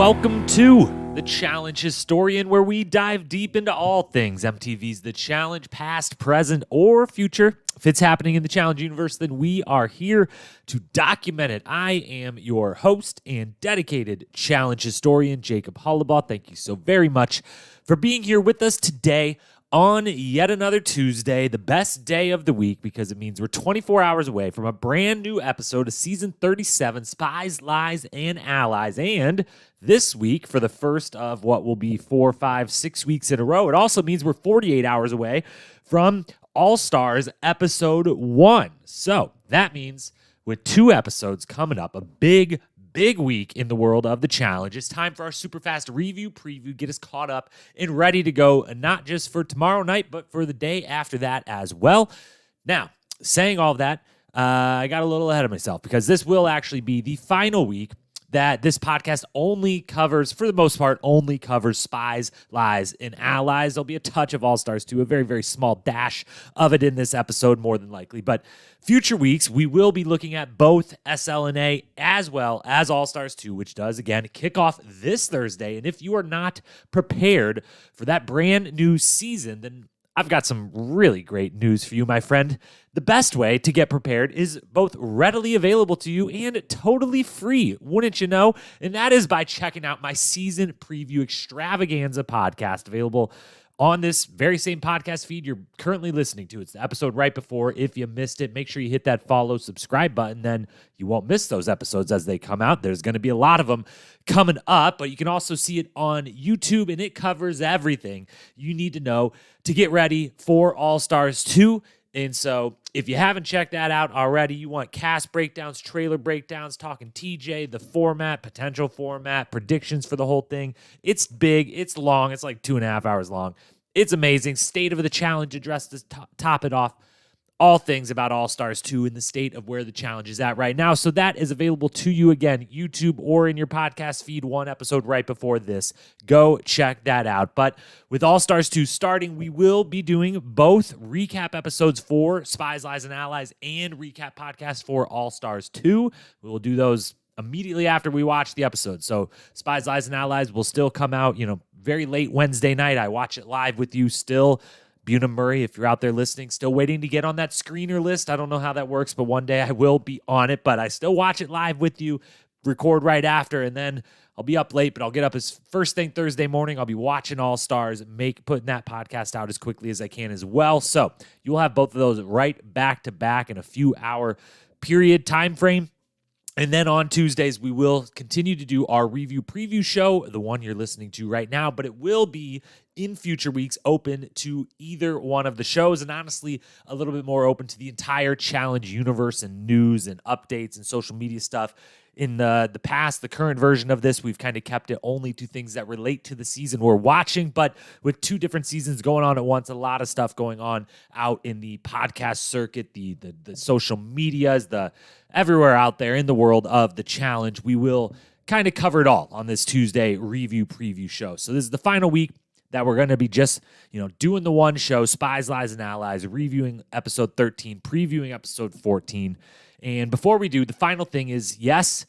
welcome to The Challenge Historian, where we dive deep into all things MTV's The Challenge, past, present, or future. If it's happening in the Challenge universe, then we are here to document it. I am your host and dedicated Challenge historian, Jacob Hollabaugh. Thank you so very much for being here with us today on yet another Tuesday, the best day of the week, because it means we're 24 hours away from a brand new episode of Season 37, Spies, Lies, and Allies. And this week, for the first of what will be 4, 5, 6 weeks in a row, it also means we're 48 hours away from All-Stars Episode 1. So that means with 2 episodes coming up, a big week in the world of the Challenge. It's time for our super fast review preview, get us caught up and ready to go, not just for tomorrow night, but for the day after that as well. Now, saying all of that, I got a little ahead of myself because this will actually be the final week that this podcast only covers, for the most part, only covers Spies, Lies, and Allies. There'll be a touch of All-Stars 2, a very, very small dash of it in this episode, more than likely. But future weeks, we will be looking at both SL&A as well as All-Stars 2, which does, again, kick off this Thursday. And if you are not prepared for that brand new season, then I've got some really great news for you, my friend. The best way to get prepared is both readily available to you and totally free, wouldn't you know? And that is by checking out my season preview extravaganza podcast, available on this very same podcast feed you're currently listening to. It's the episode right before. If you missed it, make sure you hit that follow, subscribe button. Then you won't miss those episodes as they come out. There's going to be a lot of them coming up, but you can also see it on YouTube, and it covers everything you need to know to get ready for All-Stars 2. And so if you haven't checked that out already, you want cast breakdowns, trailer breakdowns, talking TJ, the format, potential format, predictions for the whole thing. It's big. It's long. It's like 2.5 hours long. It's amazing. State of the Challenge address to top it off. All things about All-Stars 2 in the state of where the Challenge is at right now. So that is available to you, again, YouTube or in your podcast feed, one episode right before this. Go check that out. But with All-Stars 2 starting, we will be doing both recap episodes for Spies, Lies, and Allies and recap podcasts for All-Stars 2. We will do those immediately after we watch the episode. So Spies, Lies, and Allies will still come out, very late Wednesday night. I watch it live with you still. Buna Murray, if you're out there listening, still waiting to get on that screener list. I don't know how that works, but one day I will be on it. But I still watch it live with you, record right after, and then I'll be up late, but I'll get up as first thing Thursday morning. I'll be watching All-Stars, putting that podcast out as quickly as I can as well. So you'll have both of those right back to back in a few hour period time frame. And then on Tuesdays, we will continue to do our review preview show, the one you're listening to right now, but it will be in future weeks open to either one of the shows, and honestly, a little bit more open to the entire Challenge universe and news and updates and social media stuff. In the past, the current version of this, we've kind of kept it only to things that relate to the season we're watching, but with 2 different seasons going on at once, a lot of stuff going on out in the podcast circuit, the social medias, everywhere out there in the world of the Challenge. We will kind of cover it all on this Tuesday review preview show. So this is the final week that we're going to be just, doing the one show, Spies, Lies, and Allies, reviewing episode 13, previewing episode 14. And before we do, the final thing is, yes,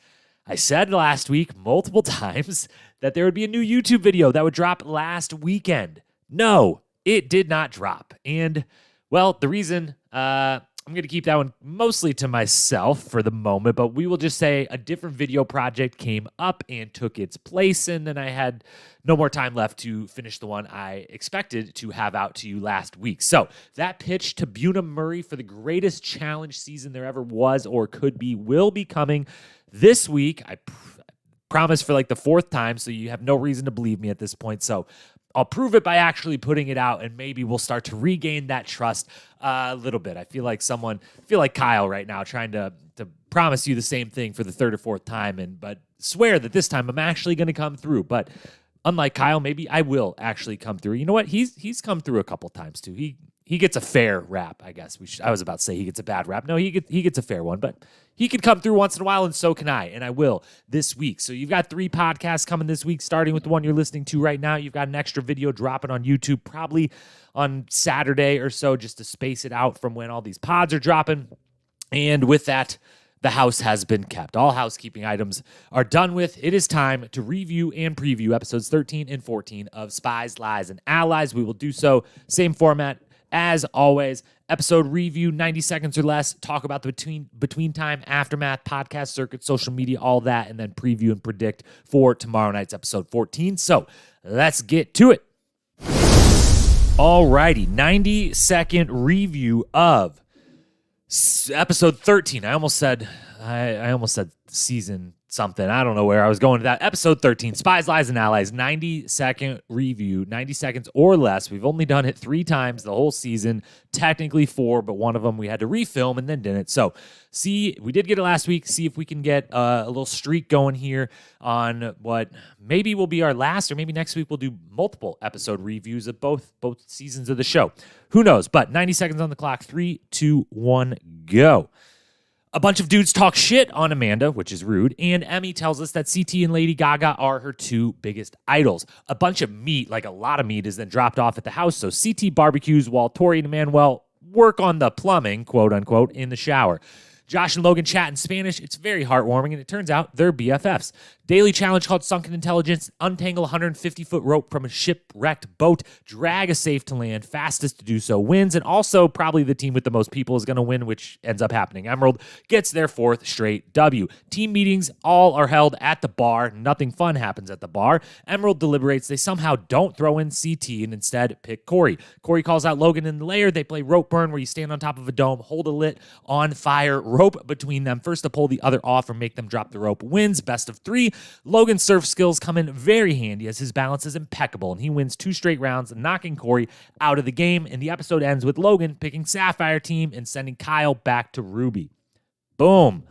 I said last week multiple times that there would be a new YouTube video that would drop last weekend. No, it did not drop. And, well, the reason, I'm going to keep that one mostly to myself for the moment, but we will just say a different video project came up and took its place, and then I had no more time left to finish the one I expected to have out to you last week. So that pitch to Buna Murray for the greatest Challenge season there ever was or could be will be coming this week. I promise for like the 4th time, so you have no reason to believe me at this point. So I'll prove it by actually putting it out, and maybe we'll start to regain that trust a little bit. I feel like Kyle right now, trying to promise you the same thing for the 3rd or 4th time, but swear that this time I'm actually going to come through. But unlike Kyle, maybe I will actually come through. You know what? He's come through a couple times too. He gets a fair rap, I guess. I was about to say he gets a bad rap. No, he gets a fair one, but he could come through once in a while, and so can I, and I will this week. So you've got 3 podcasts coming this week, starting with the one you're listening to right now. You've got an extra video dropping on YouTube, probably on Saturday or so, just to space it out from when all these pods are dropping. And with that, the house has been kept. All housekeeping items are done with. It is time to review and preview episodes 13 and 14 of Spies, Lies, and Allies. We will do so, same format as always. Episode review, 90 seconds or less. Talk about the between time, aftermath, podcast circuit, social media, all that, and then preview and predict for tomorrow night's episode 14. So let's get to it. Alrighty, 90-second review of episode 13. I almost said season something. I don't know where I was going to that. Episode 13, Spies, Lies, and Allies, 90-second review, 90 seconds or less. We've only done it 3 times the whole season, technically 4, but one of them we had to refilm and then didn't. So we did get it last week. See if we can get a little streak going here on what maybe will be our last, or maybe next week we'll do multiple episode reviews of both seasons of the show. Who knows? But 90 seconds on the clock. 3, 2, 1, go. A bunch of dudes talk shit on Amanda, which is rude, and Emmy tells us that CT and Lady Gaga are her 2 biggest idols. A bunch of meat, like a lot of meat, is then dropped off at the house, so CT barbecues while Tori and Emmanuel work on the plumbing, quote unquote, in the shower. Josh and Logan chat in Spanish. It's very heartwarming, and it turns out they're BFFs. Daily challenge called Sunken Intelligence. Untangle a 150-foot rope from a shipwrecked boat. Drag a safe to land. Fastest to do so wins. And also, probably the team with the most people is going to win, which ends up happening. Emerald gets their 4th straight W. Team meetings all are held at the bar. Nothing fun happens at the bar. Emerald deliberates. They somehow don't throw in CT and instead pick Cory. Cory calls out Logan in the lair. They play rope burn, where you stand on top of a dome, hold a lit on fire, rope between them. First to pull the other off or make them drop the rope wins. Best of 3. Logan's surf skills come in very handy as his balance is impeccable, and he wins 2 straight rounds, knocking Cory out of the game. And the episode ends with Logan picking Sapphire team and sending Kyle back to Ruby. Boom.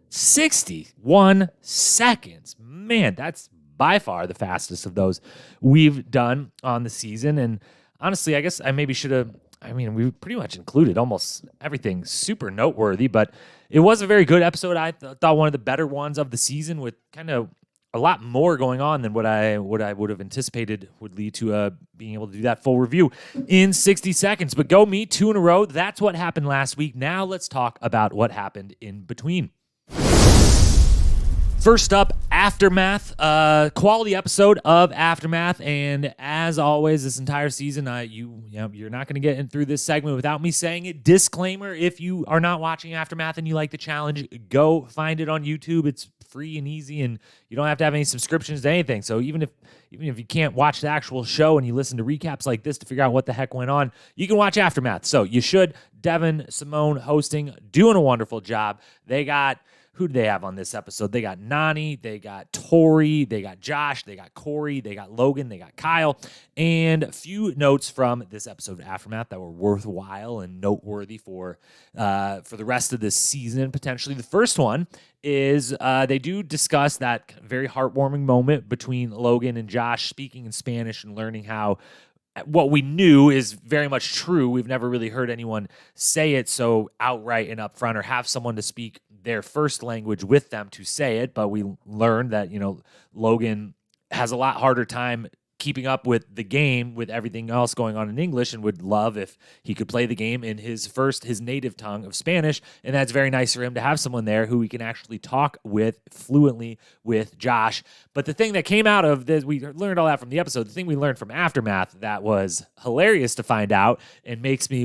61 seconds. Man, that's by far the fastest of those we've done on the season. And honestly, I guess I maybe should have... we pretty much included almost everything super noteworthy, but it was a very good episode. I thought one of the better ones of the season, with kind of a lot more going on than what I would have anticipated would lead to being able to do that full review in 60 seconds. But go me, 2 in a row. That's what happened last week. Now let's talk about what happened in between. First up, Aftermath, quality episode of Aftermath, and as always, this entire season, you're not going to get in through this segment without me saying it. Disclaimer: if you are not watching Aftermath and you like the challenge, go find it on YouTube. It's free and easy, and you don't have to have any subscriptions to anything. So even if you can't watch the actual show and you listen to recaps like this to figure out what the heck went on, you can watch Aftermath. So you should. Devin, Simone hosting, doing a wonderful job. They got... Who do they have on this episode? They got Nani, they got Tori, they got Josh, they got Cory, they got Logan, they got Kyle, and a few notes from this episode of Aftermath that were worthwhile and noteworthy for the rest of this season, potentially. The first one is they do discuss that very heartwarming moment between Logan and Josh speaking in Spanish and learning how what we knew is very much true. We've never really heard anyone say it so outright and upfront, or have someone to speak their first language with them to say it. But we learned that, Logan has a lot harder time keeping up with the game with everything else going on in English, and would love if he could play the game in his native tongue of Spanish. And that's very nice for him to have someone there who he can actually talk with fluently with Josh. But the thing that came out of this, we learned all that from the episode. The thing we learned from Aftermath that was hilarious to find out, and makes me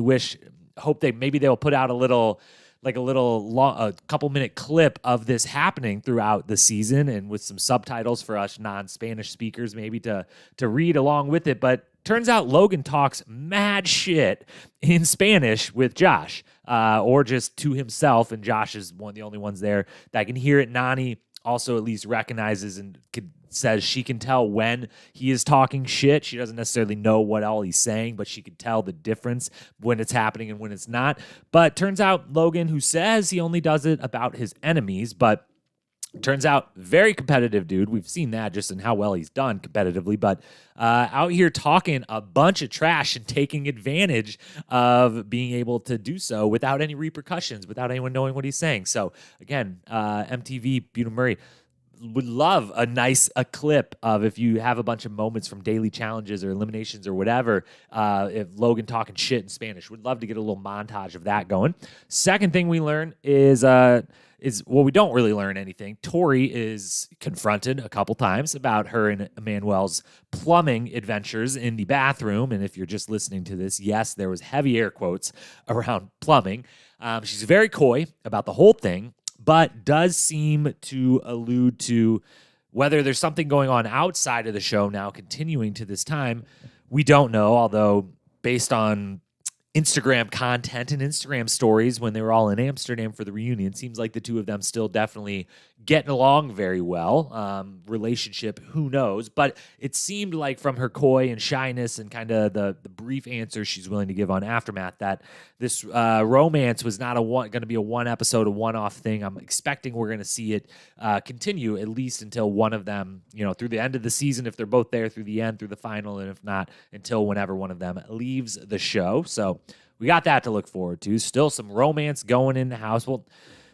hope they'll put out a couple-minute clip of this happening throughout the season, and with some subtitles for us non-Spanish speakers maybe to read along with it. But turns out Logan talks mad shit in Spanish with Josh, or just to himself, and Josh is one of the only ones there that can hear it. Nani also at least recognizes and says she can tell when he is talking shit. She doesn't necessarily know what all he's saying, but she can tell the difference when it's happening and when it's not. But turns out Logan, who says he only does it about his enemies, but turns out very competitive dude. We've seen that just in how well he's done competitively, but out here talking a bunch of trash and taking advantage of being able to do so without any repercussions, without anyone knowing what he's saying. So again, MTV, Buena Murray, would love a clip of, if you have a bunch of moments from daily challenges or eliminations or whatever, if Logan talking shit in Spanish. Would love to get a little montage of that going. Second thing we learn is well, we don't really learn anything. Tori is confronted a couple times about her and Emmanuel's plumbing adventures in the bathroom. And if you're just listening to this, yes, there was heavy air quotes around plumbing. She's very coy about the whole thing, but does seem to allude to whether there's something going on outside of the show now continuing to this time. We don't know, although based on Instagram content and Instagram stories when they were all in Amsterdam for the reunion, seems like the two of them still definitely getting along very well. Relationship, who knows? But it seemed like from her coy and shyness and kind of the brief answer she's willing to give on Aftermath that this romance was not going to be a one episode, a one-off thing. I'm expecting we're going to see it continue at least until one of them, through the end of the season, if they're both there through the end, through the final, and if not, until whenever one of them leaves the show. So we got that to look forward to. Still some romance going in the house,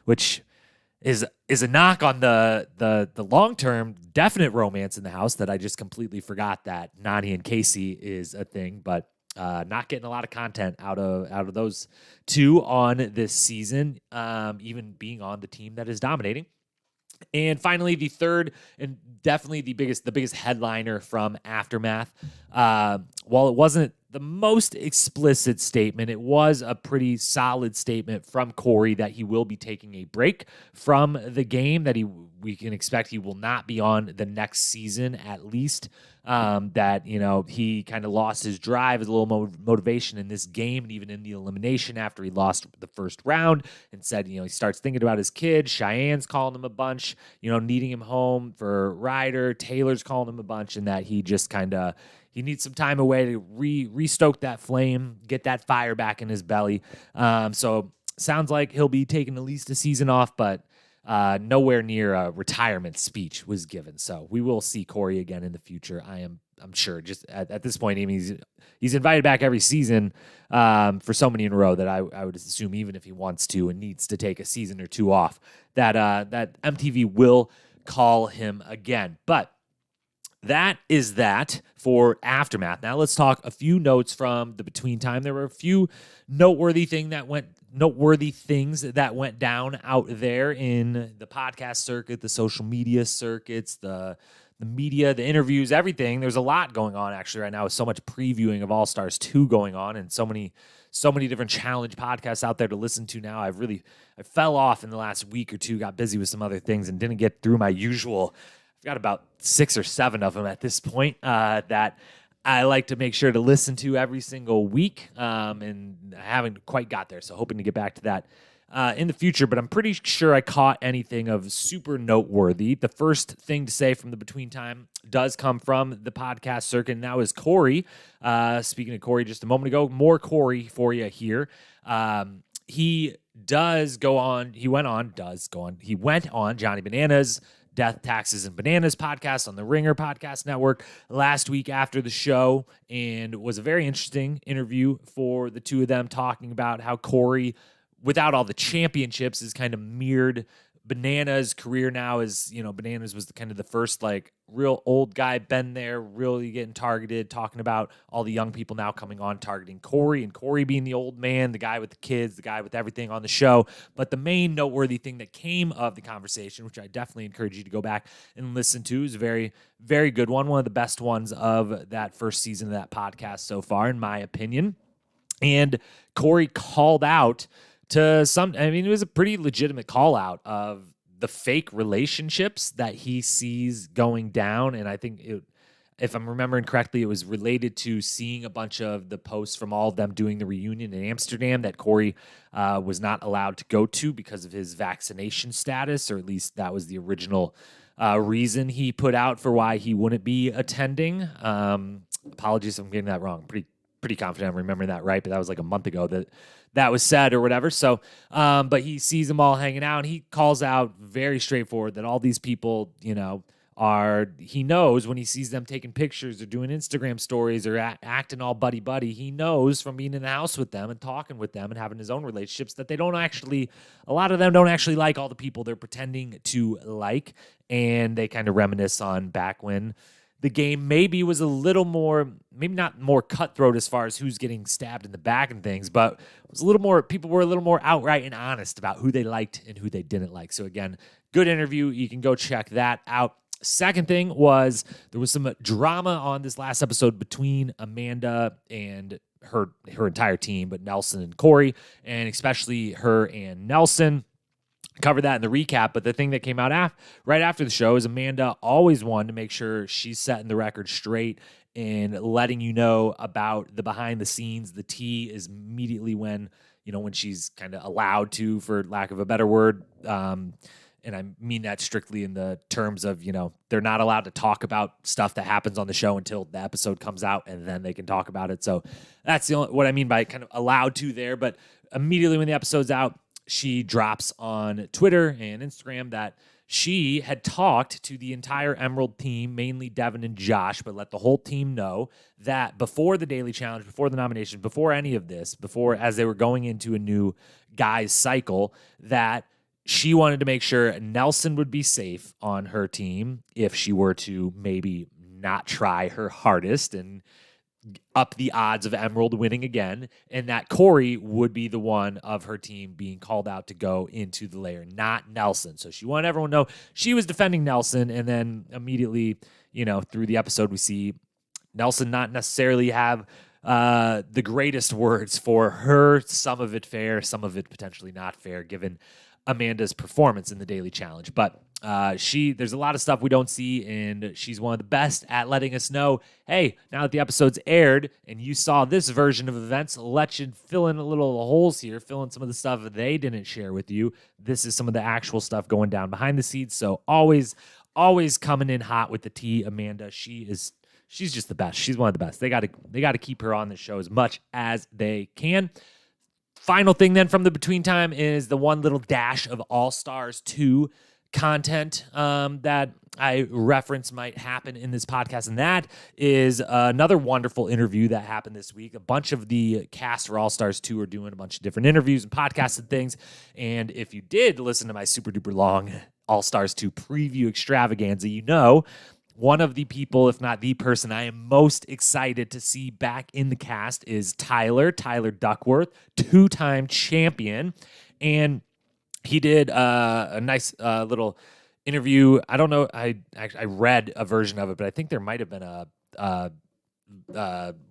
which is a knock on the long-term definite romance in the house that I just completely forgot that Nani and Casey is a thing, but not getting a lot of content out of those two on this season, even being on the team that is dominating. And finally, the third and definitely the biggest headliner from Aftermath, while it wasn't the most explicit statement, it was a pretty solid statement from Cory that he will be taking a break from the game, that we can expect he will not be on the next season at least, that, he kind of lost his drive, his little motivation in this game and even in the elimination after he lost the first round, and said, he starts thinking about his kids. Cheyenne's calling him a bunch, needing him home for Ryder. Taylor's calling him a bunch, and that he just he needs some time away to restoke that flame, get that fire back in his belly. So sounds like he'll be taking at least a season off, but nowhere near a retirement speech was given. So we will see Cory again in the future. I'm sure. Just at this point, I mean, he's invited back every season for so many in a row that I would assume, even if he wants to and needs to take a season or two off, that MTV will call him again. But that is that for Aftermath. Now let's talk a few notes from the between time. There were a few noteworthy things that went down out there in the podcast circuit, the social media circuits, the media, the interviews, everything. There's a lot going on actually right now with so much previewing of All Stars 2 going on and so many different challenge podcasts out there to listen to now. I fell off in the last week or two, got busy with some other things and didn't get through my usual. I've got about 6 or 7 of them at this point that I like to make sure to listen to every single week, and I haven't quite got there, so hoping to get back to that in the future, but I'm pretty sure I caught anything of super noteworthy. The first thing to say from the between time does come from the podcast circuit, and that was Cory. Speaking of Cory just a moment ago, more Cory for you here. He went on Johnny Bananas' Death, Taxes, and Bananas podcast on the Ringer Podcast Network last week after the show, and was a very interesting interview for the two of them, talking about how Cory, without all the championships, is kind of mirrored Bananas' career now. As Bananas was kind of the first real old guy, been there, really getting targeted, talking about all the young people now coming on targeting Cory, and Cory being the old man, the guy with the kids, the guy with everything on the show. But the main noteworthy thing that came of the conversation, which I definitely encourage you to go back and listen to, is a very, very good one of the best ones of that first season of that podcast so far, in my opinion. And Cory called out to it was a pretty legitimate call out of the fake relationships that he sees going down. And I think if I'm remembering correctly, it was related to seeing a bunch of the posts from all of them doing the reunion in Amsterdam that Cory was not allowed to go to because of his vaccination status, or at least that was the original reason he put out for why he wouldn't be attending. Apologies if I'm getting that wrong. Pretty confident I'm remembering that right, but that was like a month ago that was said or whatever. So, but he sees them all hanging out, and he calls out very straightforward that all these people, he knows when he sees them taking pictures or doing Instagram stories or acting all buddy-buddy, he knows from being in the house with them and talking with them and having his own relationships that a lot of them don't actually like all the people they're pretending to like. And they kind of reminisce on back when the game maybe was a little more, maybe not more cutthroat as far as who's getting stabbed in the back and things, but it was a little more, people were a little more outright and honest about who they liked and who they didn't like. So again, good interview. You can go check that out. Second thing was there was some drama on this last episode between Amanda and her entire team, but Nelson and Cory, and especially her and Nelson. Cover that in the recap, but the thing that came out right after the show is Amanda always wanted to make sure she's setting the record straight and letting you know about the behind the scenes. The tea is immediately when she's kind of allowed to, for lack of a better word. And I mean that strictly in the terms of, they're not allowed to talk about stuff that happens on the show until the episode comes out, and then they can talk about it. So that's what I mean by kind of allowed to there. But immediately when the episode's out, she drops on Twitter and Instagram that she had talked to the entire Emerald team, mainly Devin and Josh, but let the whole team know that before the Daily Challenge, before the nomination, before any of this, as they were going into a new guys cycle, that she wanted to make sure Nelson would be safe on her team if she were to maybe not try her hardest and up the odds of Emerald winning again, and that Cory would be the one of her team being called out to go into the lair, not Nelson. So she wanted everyone to know she was defending Nelson, and then immediately, through the episode, we see Nelson not necessarily have the greatest words for her. Some of it fair, some of it potentially not fair, given Amanda's performance in the Daily Challenge. But there's a lot of stuff we don't see, and she's one of the best at letting us know, hey, now that the episode's aired and you saw this version of events, let you fill in a little holes here, fill in some of the stuff they didn't share with you. This is some of the actual stuff going down behind the scenes. So always coming in hot with the tea, Amanda. She's just the best. She's one of the best. They got to keep her on the show as much as they can. Final thing then from the between time is the one little dash of All Stars 2 content that I reference might happen in this podcast, and that is another wonderful interview that happened this week. A bunch of the cast for All Stars 2 are doing a bunch of different interviews and podcasts and things, and if you did listen to my super duper long All Stars 2 preview extravaganza, one of the people, if not the person I am most excited to see back in the cast is Tyler Duckworth, two-time champion. And he did a nice little interview. I don't know. I read a version of it, but I think there might have been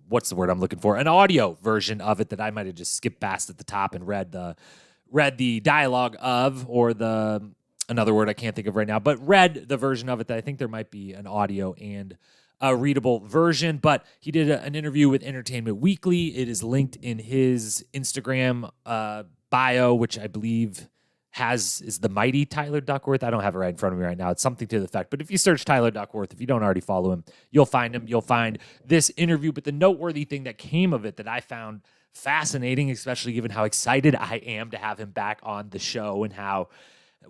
what's the word I'm looking for? An audio version of it that I might have just skipped past at the top and read the dialogue of, or another word I can't think of right now, but read the version of it that I think there might be an audio and a readable version. But he did an interview with Entertainment Weekly. It is linked in his Instagram bio, which I believe is the mighty Tyler Duckworth. I don't have it right in front of me right now. It's something to the effect. But if you search Tyler Duckworth, if you don't already follow him, you'll find him. You'll find this interview. But the noteworthy thing that came of it that I found fascinating, especially given how excited I am to have him back on the show and how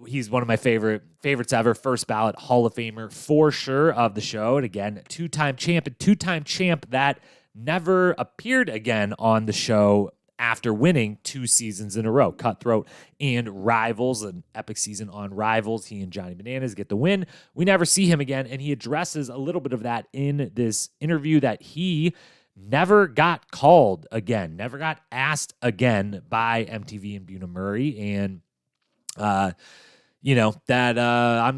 he's one of my favorites ever, first ballot Hall of Famer for sure of the show. And again, two-time champ that never appeared again on the show after winning 2 seasons in a row. Cutthroat and Rivals, an epic season on Rivals. He and Johnny Bananas get the win. We never see him again, and he addresses a little bit of that in this interview, that he never got called again, never got asked again by MTV and Buna Murray. And I'm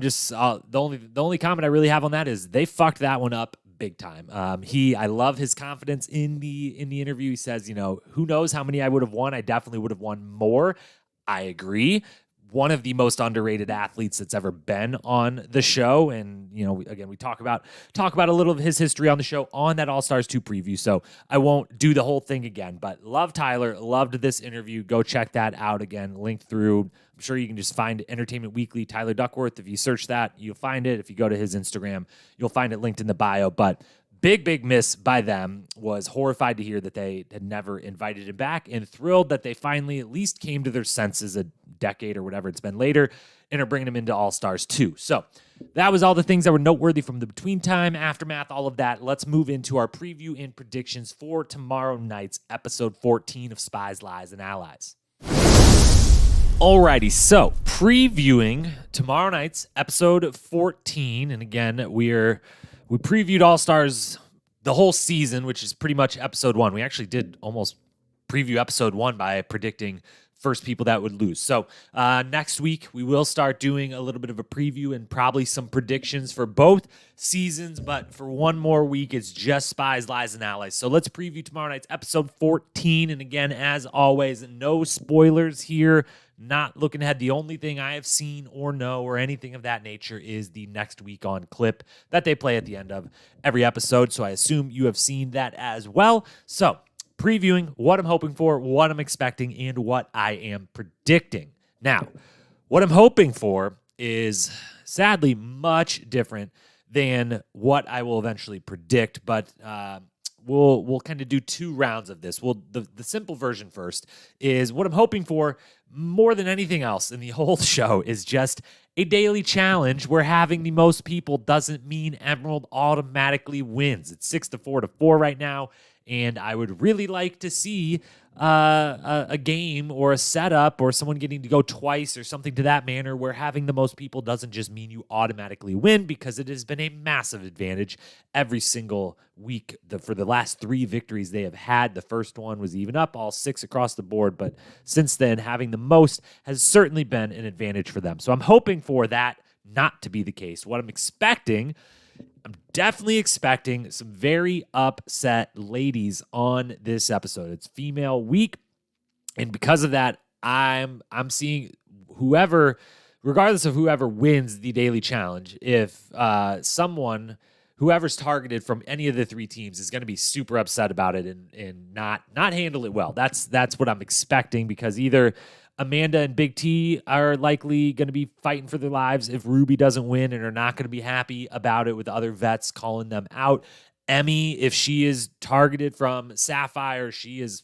just the only comment I really have on that is they fucked that one up big time. I love his confidence in the interview. He says, who knows how many I would have won? I definitely would have won more. I agree. One of the most underrated athletes that's ever been on the show. And, again, we talk about a little of his history on the show on that All-Stars 2 preview. So I won't do the whole thing again, but love Tyler, loved this interview. Go check that out again, linked through. I'm sure you can just find Entertainment Weekly, Tyler Duckworth. If you search that, you'll find it. If you go to his Instagram, you'll find it linked in the bio. But big miss by them. Was horrified to hear that they had never invited him back, and thrilled that they finally at least came to their senses a decade or whatever it's been later and are bringing him into All-Stars 2. So that was all the things that were noteworthy from the between time, aftermath, all of that. Let's move into our preview and predictions for tomorrow night's episode 14 of Spies, Lies, and Allies. Alrighty, so previewing tomorrow night's episode 14, and again, we previewed All-Stars the whole season, which is pretty much episode 1. We actually did almost preview episode 1 by predicting first people that would lose. So next week, we will start doing a little bit of a preview and probably some predictions for both seasons. But for one more week, it's just Spies, Lies, and Allies. So let's preview tomorrow night's episode 14. And again, as always, no spoilers here. Not looking ahead. The only thing I have seen or know or anything of that nature is the next week on clip that they play at the end of every episode. So I assume you have seen that as well. So previewing what I'm hoping for, what I'm expecting, and what I am predicting. Now, what I'm hoping for is sadly much different than what I will eventually predict, but we'll kind of do 2 rounds of this. The simple version first is what I'm hoping for more than anything else in the whole show is just a daily challenge where having the most people doesn't mean Emerald automatically wins. It's 6-4 to 4 right now. And I would really like to see a game or a setup or someone getting to go twice or something to that manner where having the most people doesn't just mean you automatically win, because it has been a massive advantage every single week. For the last 3 victories they have had, the first one was even up, all 6 across the board. But since then, having the most has certainly been an advantage for them. So I'm hoping for that not to be the case. What I'm expecting, I'm definitely expecting some very upset ladies on this episode. It's female week, and because of that, I'm seeing whoever, regardless of whoever wins the daily challenge, if whoever's targeted from any of the 3 teams is going to be super upset about it and not handle it well. That's what I'm expecting, because either Amanda and Big T are likely going to be fighting for their lives if Ruby doesn't win and are not going to be happy about it with other vets calling them out. Emmy, if she is targeted from Sapphire, she is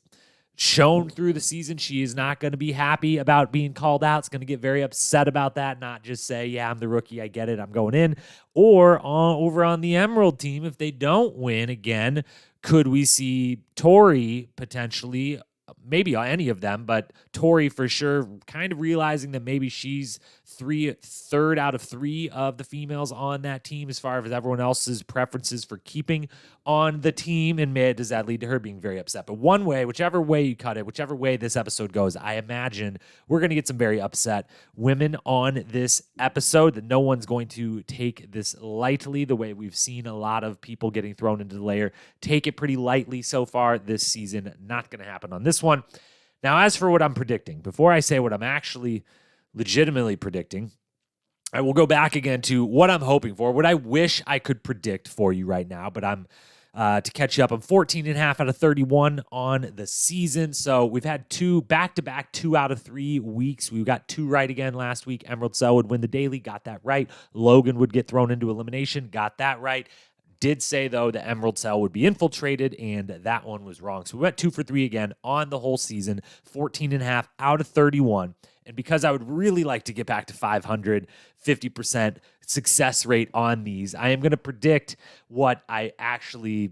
shown through the season she is not going to be happy about being called out. It's going to get very upset about that, not just say, yeah, I'm the rookie, I get it, I'm going in. Or over on the Emerald team, if they don't win again, could we see Tori potentially, maybe any of them, but Tori for sure, kind of realizing that maybe she's third out of 3 of the females on that team as far as everyone else's preferences for keeping on the team. And does that lead to her being very upset? But one way, whichever way you cut it, whichever way this episode goes, I imagine we're going to get some very upset women on this episode, that no one's going to take this lightly the way we've seen a lot of people getting thrown into the layer take it pretty lightly so far this season. Not going to happen on this one. Now, as for what I'm predicting, before I say what I'm actually legitimately predicting, I will go back again to what I'm hoping for, what I wish I could predict for you right now, but I'm to catch you up. I'm 14.5 out of 31 on the season. So we've had 2 back-to-back 2 out of 3 weeks. We got 2 right again last week. Emerald Cell would win the daily, got that right. Logan would get thrown into elimination, got that right. Did say, though, the Emerald Cell would be infiltrated, and that one was wrong. So we went 2 for 3 again on the whole season, 14.5 out of 31. And because I would really like to get back to 500, 50% success rate on these, I am going to predict what I actually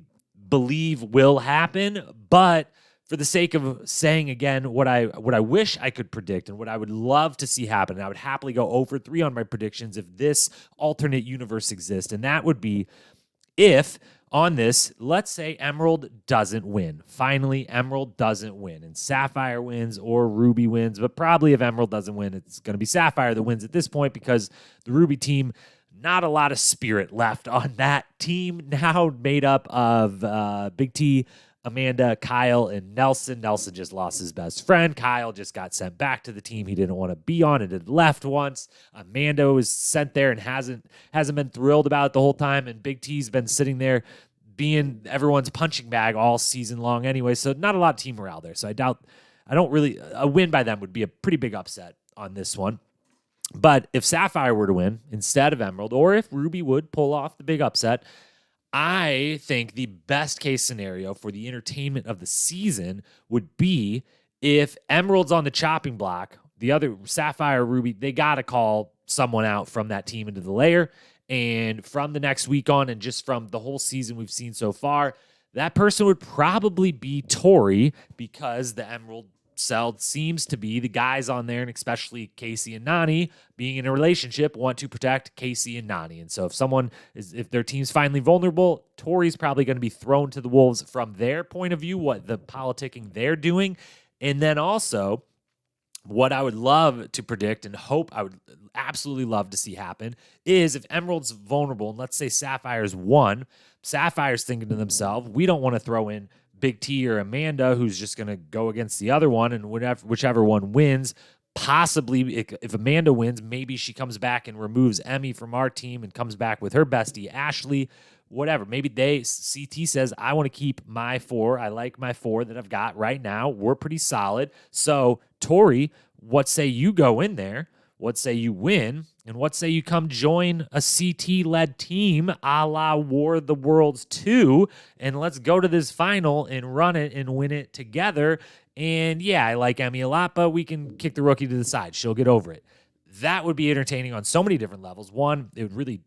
believe will happen. But for the sake of saying again what I wish I could predict and what I would love to see happen, and I would happily go over 3 on my predictions if this alternate universe exists, and that would be if on this, let's say Emerald doesn't win. Finally, Emerald doesn't win, and Sapphire wins or Ruby wins, but probably if Emerald doesn't win, it's going to be Sapphire that wins at this point, because the Ruby team, not a lot of spirit left on that team, now made up of Big T, Amanda, Kyle, and Nelson. Nelson just lost his best friend. Kyle just got sent back to the team he didn't want to be on and had left once. Amanda was sent there and hasn't been thrilled about it the whole time. And Big T's been sitting there being everyone's punching bag all season long anyway. So not a lot of team morale there. So a win by them would be a pretty big upset on this one. But if Sapphire were to win instead of Emerald, or if Ruby would pull off the big upset, I think the best case scenario for the entertainment of the season would be if Emerald's on the chopping block, the other Sapphire, Ruby, they got to call someone out from that team into the layer. And from the next week on, and just from the whole season we've seen so far, that person would probably be Tori, because the Emerald cell seems to be the guys on there, and especially Casey and Nani being in a relationship, want to protect Casey and Nani. And so if their team's finally vulnerable, Tori's probably going to be thrown to the wolves from their point of view, what the politicking they're doing. And then also, what I would love to predict and hope I would absolutely love to see happen is if Emerald's vulnerable, and let's say Sapphire's won, Sapphire's thinking to themselves, we don't want to throw in Big T or Amanda, who's just going to go against the other one, and whichever one wins, possibly if Amanda wins, maybe she comes back and removes Emmy from our team and comes back with her bestie, Ashley, whatever. Maybe CT says, I want to keep my 4. I like my 4 that I've got right now. We're pretty solid. So, Tori, what say you go in there? What say you win? And what say you come join a CT-led team a la War of the Worlds 2, and let's go to this final and run it and win it together. And yeah, I like Emmy a lot, but we can kick the rookie to the side. She'll get over it. That would be entertaining on so many different levels. One, it would really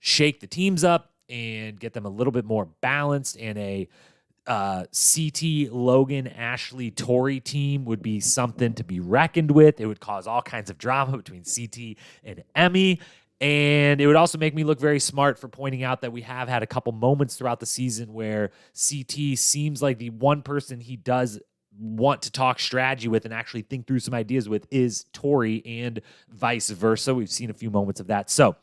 shake the teams up and get them a little bit more balanced, and a CT, Logan, Ashley, Tori team would be something to be reckoned with. It would cause all kinds of drama between CT and Emmy. And it would also make me look very smart for pointing out that we have had a couple moments throughout the season where CT seems like the one person he does want to talk strategy with and actually think through some ideas with is Tori, and vice versa. We've seen a few moments of that. So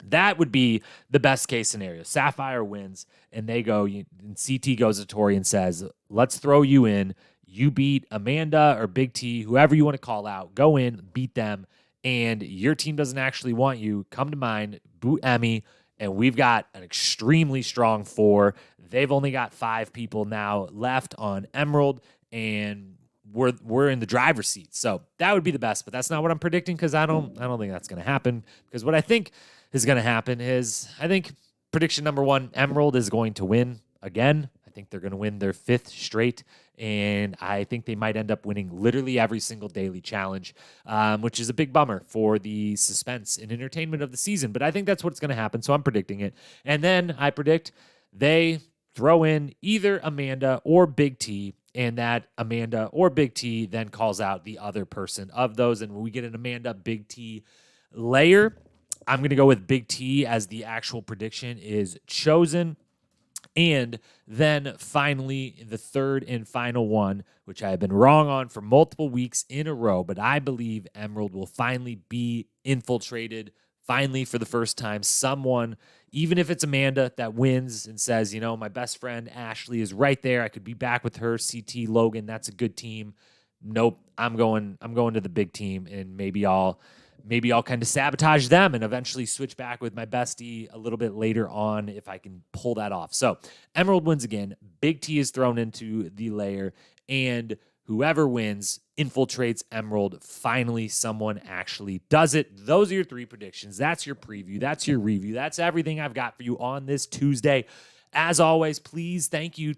that would be the best case scenario. Sapphire wins, and and CT goes to Tori and says, let's throw you in. You beat Amanda or Big T, whoever you want to call out. Go in, beat them, and your team doesn't actually want you. Come to mine, boot Emmy, and we've got an extremely strong 4. They've only got 5 people now left on Emerald, and we're in the driver's seat. So that would be the best, but that's not what I'm predicting, because I don't think that's going to happen. Because what I think is going to happen is, I think prediction number 1, Emerald is going to win again. I think they're going to win their 5th straight, and I think they might end up winning literally every single daily challenge, which is a big bummer for the suspense and entertainment of the season. But I think that's what's going to happen, so I'm predicting it. And then I predict they throw in either Amanda or Big T, and that Amanda or Big T then calls out the other person of those, and we get an Amanda Big T layer. I'm going to go with Big T as the actual prediction is chosen. And then finally, the third and final one, which I have been wrong on for multiple weeks in a row, but I believe Emerald will finally be infiltrated. Finally, for the first time, someone, even if it's Amanda, that wins and says, my best friend Ashley is right there. I could be back with her. CT, Logan, that's a good team. Nope, I'm going to the big team, and maybe I'll kind of sabotage them and eventually switch back with my bestie a little bit later on if I can pull that off. So Emerald wins again. Big T is thrown into the layer, and whoever wins infiltrates Emerald. Finally, someone actually does it. Those are your 3 predictions. That's your preview. That's your review. That's everything I've got for you on this Tuesday. As always, please, thank you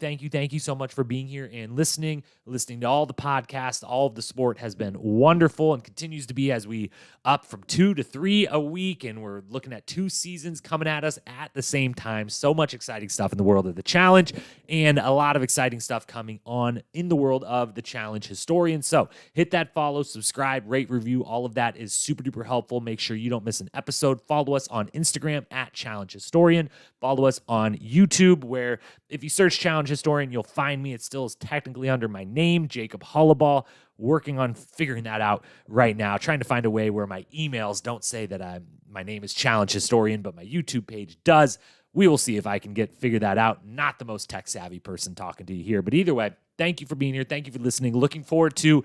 so much for being here and listening to all the podcasts. All of the sport has been wonderful and continues to be, as we up from 2 to 3 a week, and we're looking at 2 seasons coming at us at the same time. So much exciting stuff in the world of the challenge, and a lot of exciting stuff coming on in the world of the challenge historian. So hit that follow, subscribe, rate, review. All of that is super duper helpful. Make sure you don't miss an episode. Follow us on Instagram at Challenge Historian. Follow us on YouTube, where if you search Challenge Historian, you'll find me. It still is technically under my name, Jacob Hollaball. Working on figuring that out right now, trying to find a way where my emails don't say that my name is Challenge Historian, but my YouTube page does. We will see if I can figure that out. Not the most tech-savvy person talking to you here, but either way, thank you for being here. Thank you for listening. Looking forward to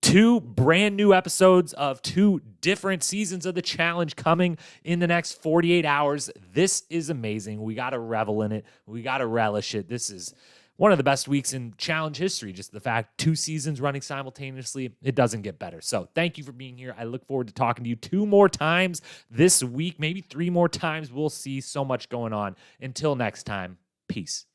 2 brand new episodes of 2 different seasons of the challenge coming in the next 48 hours. This is amazing. We got to revel in it. We got to relish it. This is one of the best weeks in challenge history. Just the fact 2 seasons running simultaneously, it doesn't get better. So thank you for being here. I look forward to talking to you 2 more times this week, maybe 3 more times. We'll see. So much going on. Until next time, peace.